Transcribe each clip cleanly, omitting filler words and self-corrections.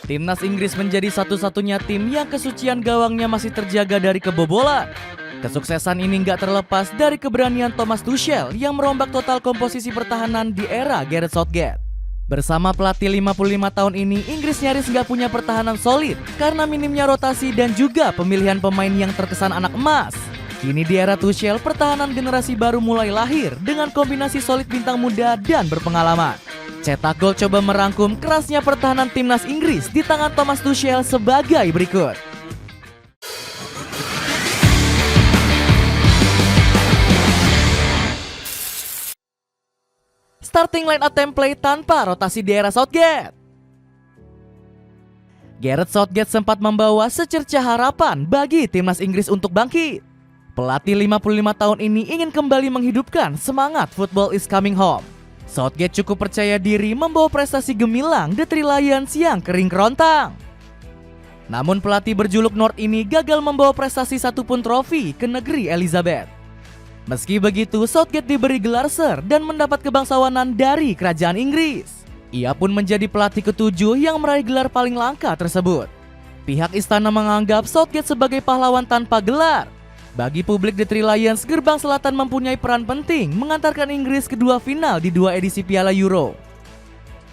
Timnas Inggris menjadi satu-satunya tim yang kesucian gawangnya masih terjaga dari kebobolan. Kesuksesan ini nggak terlepas dari keberanian Thomas Tuchel yang merombak total komposisi pertahanan di era Gareth Southgate. Bersama pelatih 55 tahun ini, Inggris nyaris nggak punya pertahanan solid karena minimnya rotasi dan juga pemilihan pemain yang terkesan anak emas. Kini di era Tuchel, pertahanan generasi baru mulai lahir dengan kombinasi solid bintang muda dan berpengalaman. Cetak Gol coba merangkum kerasnya pertahanan timnas Inggris di tangan Thomas Tuchel sebagai berikut. Starting line up template tanpa rotasi di era Southgate. Gareth Southgate sempat membawa secercah harapan bagi timnas Inggris untuk bangkit. Pelatih 55 tahun ini ingin kembali menghidupkan semangat football is coming home. Southgate cukup percaya diri membawa prestasi gemilang The Three Lions yang kering kerontang. Namun pelatih berjuluk North ini gagal membawa prestasi satupun trofi ke negeri Elizabeth. Meski begitu, Southgate diberi gelar Sir dan mendapat kebangsawanan dari kerajaan Inggris. Ia pun menjadi pelatih ketujuh yang meraih gelar paling langka tersebut. Pihak istana menganggap Southgate sebagai pahlawan tanpa gelar. Bagi publik The Three Lions, Gerbang Selatan mempunyai peran penting mengantarkan Inggris ke dua final di dua edisi Piala Euro.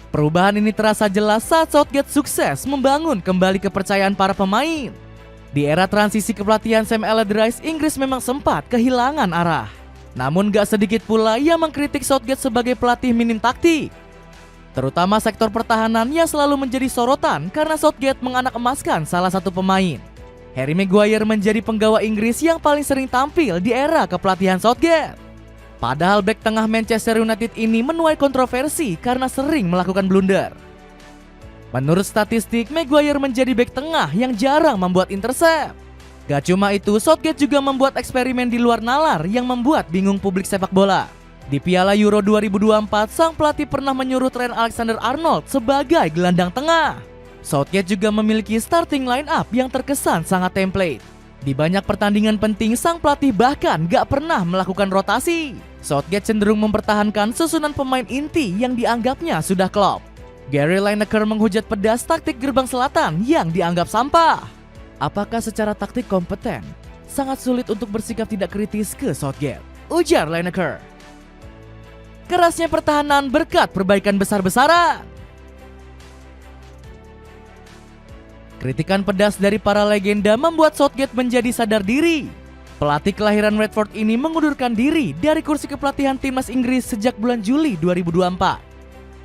Perubahan ini terasa jelas saat Southgate sukses membangun kembali kepercayaan para pemain. Di era transisi kepelatihan Sam Allardyce, Inggris memang sempat kehilangan arah. Namun gak sedikit pula yang mengkritik Southgate sebagai pelatih minim taktik. Terutama sektor pertahanan yang selalu menjadi sorotan karena Southgate menganak emaskan salah satu pemain. Harry Maguire menjadi penggawa Inggris yang paling sering tampil di era kepelatihan Southgate. Padahal bek tengah Manchester United ini menuai kontroversi karena sering melakukan blunder. Menurut statistik, Maguire menjadi bek tengah yang jarang membuat intercept. Gak cuma itu, Southgate juga membuat eksperimen di luar nalar yang membuat bingung publik sepak bola. Di Piala Euro 2024, sang pelatih pernah menyuruh Trent Alexander-Arnold sebagai gelandang tengah. Southgate juga memiliki starting line up yang terkesan sangat template. Di banyak pertandingan penting, sang pelatih bahkan gak pernah melakukan rotasi. Southgate cenderung mempertahankan susunan pemain inti yang dianggapnya sudah klop. Gary Lineker menghujat pedas taktik Gerbang Selatan yang dianggap sampah. Apakah secara taktik kompeten? Sangat sulit untuk bersikap tidak kritis ke Southgate, ujar Lineker. Kerasnya pertahanan berkat perbaikan besar-besaran. Kritikan pedas dari para legenda membuat Southgate menjadi sadar diri. Pelatih kelahiran Redford ini mengundurkan diri dari kursi kepelatihan timnas Inggris sejak bulan Juli 2024.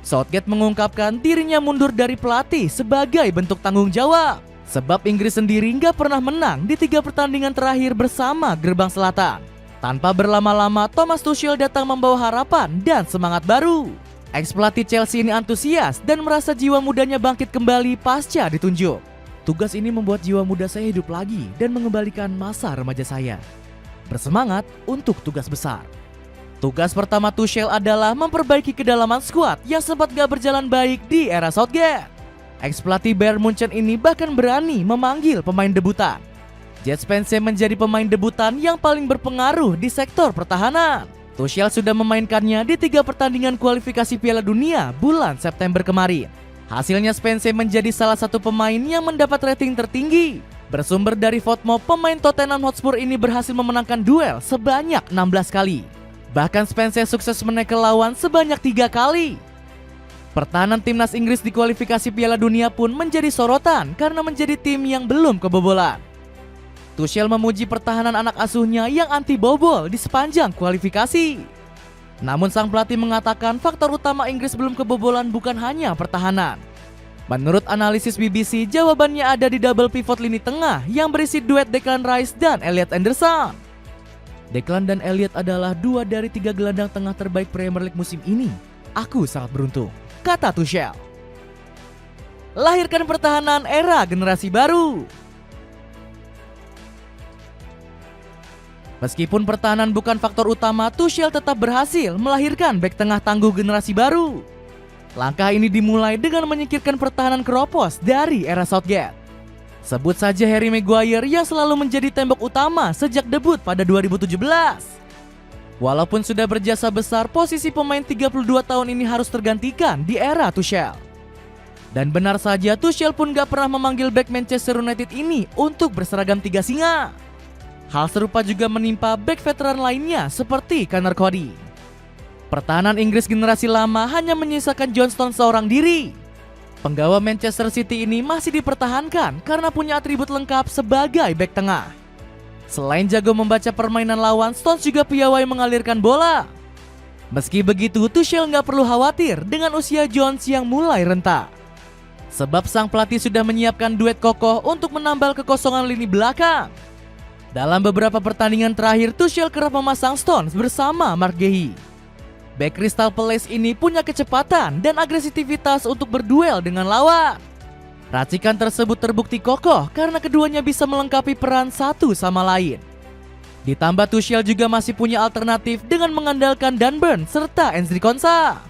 Southgate mengungkapkan dirinya mundur dari pelatih sebagai bentuk tanggung jawab. Sebab Inggris sendiri nggak pernah menang di 3 pertandingan terakhir bersama Gerbang Selatan. Tanpa berlama-lama, Thomas Tuchel datang membawa harapan dan semangat baru. Ex-pelatih Chelsea ini antusias dan merasa jiwa mudanya bangkit kembali pasca ditunjuk. Tugas ini membuat jiwa muda saya hidup lagi dan mengembalikan masa remaja saya. Bersemangat untuk tugas besar. Tugas pertama Tuchel adalah memperbaiki kedalaman skuad yang sempat gak berjalan baik di era Southgate. Ex-pelatih Bayern Munchen ini bahkan berani memanggil pemain debutan. Jed Spence menjadi pemain debutan yang paling berpengaruh di sektor pertahanan. Tuchel sudah memainkannya di 3 pertandingan kualifikasi Piala Dunia bulan September kemarin. Hasilnya Spence menjadi salah satu pemain yang mendapat rating tertinggi. Bersumber dari Fotmob, pemain Tottenham Hotspur ini berhasil memenangkan duel sebanyak 16 kali. Bahkan Spence sukses menekel lawan sebanyak 3 kali. Pertahanan timnas Inggris di kualifikasi Piala Dunia pun menjadi sorotan karena menjadi tim yang belum kebobolan. Tuchel memuji pertahanan anak asuhnya yang anti bobol di sepanjang kualifikasi. Namun sang pelatih mengatakan faktor utama Inggris belum kebobolan bukan hanya pertahanan. Menurut analisis BBC, jawabannya ada di double pivot lini tengah yang berisi duet Declan Rice dan Elliot Anderson. Declan dan Elliot adalah 2 dari 3 gelandang tengah terbaik Premier League musim ini. Aku sangat beruntung, kata Tuchel. Lahirkan pertahanan era generasi baru. Meskipun pertahanan bukan faktor utama, Tuchel tetap berhasil melahirkan bek tengah tangguh generasi baru. Langkah ini dimulai dengan menyingkirkan pertahanan keropos dari era Southgate. Sebut saja Harry Maguire yang selalu menjadi tembok utama sejak debut pada 2017. Walaupun sudah berjasa besar, posisi pemain 32 tahun ini harus tergantikan di era Tuchel. Dan benar saja, Tuchel pun gak pernah memanggil bek Manchester United ini untuk berseragam tiga singa. Hal serupa juga menimpa bek veteran lainnya seperti Conor Cody. Pertahanan Inggris generasi lama hanya menyisakan John Stones seorang diri. Penggawa Manchester City ini masih dipertahankan karena punya atribut lengkap sebagai bek tengah. Selain jago membaca permainan lawan, Stones juga piawai mengalirkan bola. Meski begitu, Tuchel gak perlu khawatir dengan usia Jones yang mulai renta. Sebab sang pelatih sudah menyiapkan duet kokoh untuk menambal kekosongan lini belakang. Dalam beberapa pertandingan terakhir, Tuchel kerap memasang Stones bersama Mark Guehi. Bek Crystal Palace ini punya kecepatan dan agresivitas untuk berduel dengan lawan. Racikan tersebut terbukti kokoh karena keduanya bisa melengkapi peran satu sama lain. Ditambah Tuchel juga masih punya alternatif dengan mengandalkan Dan Burn serta Ezri Konsa.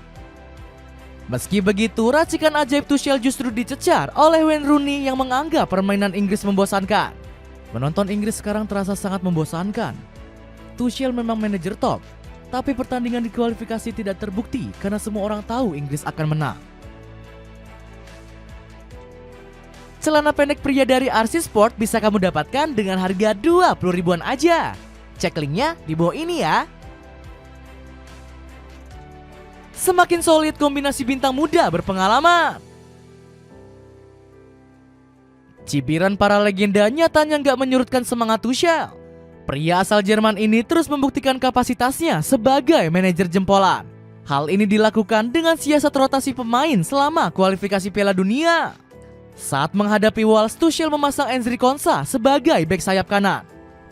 Meski begitu, racikan ajaib Tuchel justru dicecar oleh Wayne Rooney yang menganggap permainan Inggris membosankan. Menonton Inggris sekarang terasa sangat membosankan. Tuchel memang manajer top, tapi pertandingan di kualifikasi tidak terbukti karena semua orang tahu Inggris akan menang. Celana pendek pria dari RC Sport bisa kamu dapatkan dengan harga 20 ribuan aja. Cek linknya di bawah ini ya. Semakin solid kombinasi bintang muda berpengalaman. Cibiran para legenda nyatanya nggak menyurutkan semangat Tuchel. Pria asal Jerman ini terus membuktikan kapasitasnya sebagai manajer jempolan. Hal ini dilakukan dengan siasat rotasi pemain selama kualifikasi Piala Dunia. Saat menghadapi Wales, Tuchel memasang Ezri Konsa sebagai bek sayap kanan.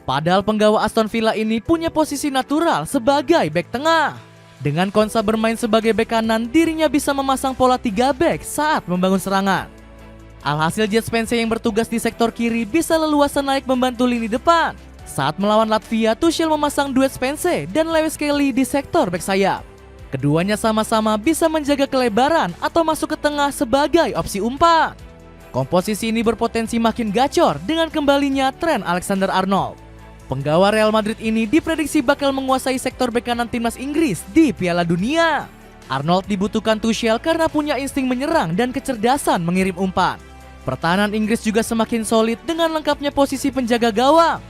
Padahal penggawa Aston Villa ini punya posisi natural sebagai bek tengah. Dengan Konsa bermain sebagai bek kanan, dirinya bisa memasang pola 3 bek saat membangun serangan. Alhasil Jet Spence yang bertugas di sektor kiri bisa leluasa naik membantu lini depan. Saat melawan Latvia, Tuchel memasang duet Spence dan Lewis Kelly di sektor bek sayap. Keduanya sama-sama bisa menjaga kelebaran atau masuk ke tengah sebagai opsi umpan. Komposisi ini berpotensi makin gacor dengan kembalinya Trent Alexander-Arnold. Penggawa Real Madrid ini diprediksi bakal menguasai sektor bek kanan timnas Inggris di Piala Dunia. Arnold dibutuhkan Tuchel karena punya insting menyerang dan kecerdasan mengirim umpan. Pertahanan Inggris juga semakin solid dengan lengkapnya posisi penjaga gawang.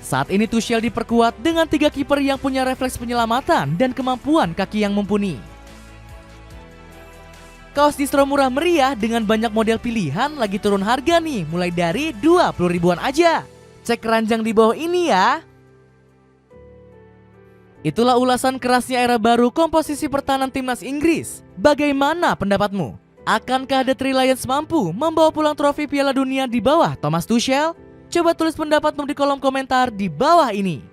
Saat ini Tuchel diperkuat dengan 3 kiper yang punya refleks penyelamatan dan kemampuan kaki yang mumpuni. Kaos distro murah meriah dengan banyak model pilihan lagi turun harga nih, mulai dari 20 ribuan aja. Cek keranjang di bawah ini ya. Itulah ulasan kerasnya era baru komposisi pertahanan timnas Inggris. Bagaimana pendapatmu? Akankah The Three Lions mampu membawa pulang trofi Piala Dunia di bawah Thomas Tuchel? Coba tulis pendapatmu di kolom komentar di bawah ini.